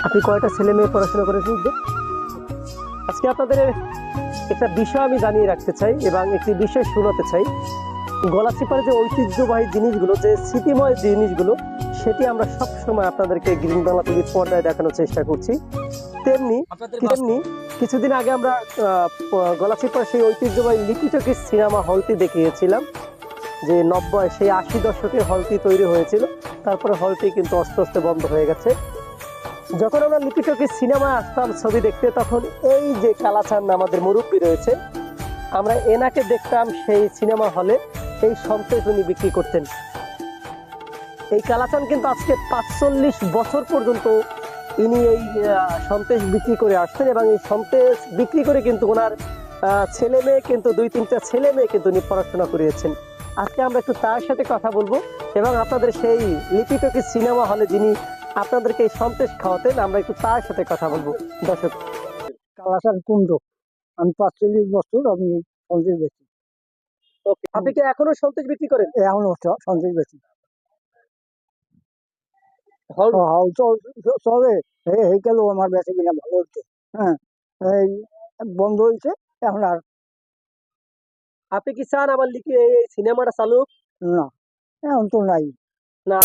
আপনি কয়টা ছেলে মেয়ে পড়াশোনা করেছেন? আজকে আপনাদের একটা বিষয় আমি জানিয়ে রাখতে চাই এবং একটি বিষয় শোনাতে চাই। গলাচিপার যে ঐতিহ্যবাহী জিনিসগুলো, যে স্মৃতিময় জিনিসগুলো, সেটি আমরা সব সময় আপনাদেরকে গ্রিন বাংলা টিভির পর্দায় দেখানোর চেষ্টা করছি। তেমনি তেমনি কিছুদিন আগে আমরা গলাচিপার সেই ঐতিহ্যবাহী লিপি টকিজ সিনেমা হলটি দেখিয়েছিলাম, যে 90 সেই 80 দশকে হলটি তৈরি হয়েছিল। তারপরে হলটি কিন্তু আস্তে আস্তে বন্ধ হয়ে গেছে। যখন আমরা লিপি টকিজ সিনেমায় আসতাম ছবি দেখতে, তখন এই যে কালাচান আমাদের মুরব্বী রয়েছে, আমরা এনাকে দেখতাম সেই সিনেমা হলে এই সন্তেশ উনি বিক্রি করতেন। এই কালাচান কিন্তু আজকে 45 বছর পর্যন্ত ইনি এই সন্তেশ বিক্রি করে আসছেন এবং এই সন্তেশ বিক্রি করে কিন্তু ওনার ছেলে মেয়ে, কিন্তু 2-3টা ছেলে মেয়ে কিন্তু উনি পড়াশোনা করিয়েছেন। আজকে আমরা একটু তার সাথে কথা বলবো এবং আপনাদের সেই লিপি টকিজ সিনেমা হলে যিনি আপনাদেরকে এই সন্তেশ খাওয়াতেন, আমরা একটু তার সাথে কথা বলবো। দর্শক, কালাচান কুণ্ড, আমি 45 বছর আমি সন্দেশ বেচি। ওকে, আপনি কি এখনো সন্তেশ বিক্রি করেন? এখন সন্দেশ বেচি। হল হাল চলে, এই গেল আমার বেচে কিনা ভালো হচ্ছে। হ্যাঁ, এই বন্ধ হয়েছে এখন আর আপনি কি চান আমার লিখে এই সিনেমাটা চালু? না, এখন তো নাই। না।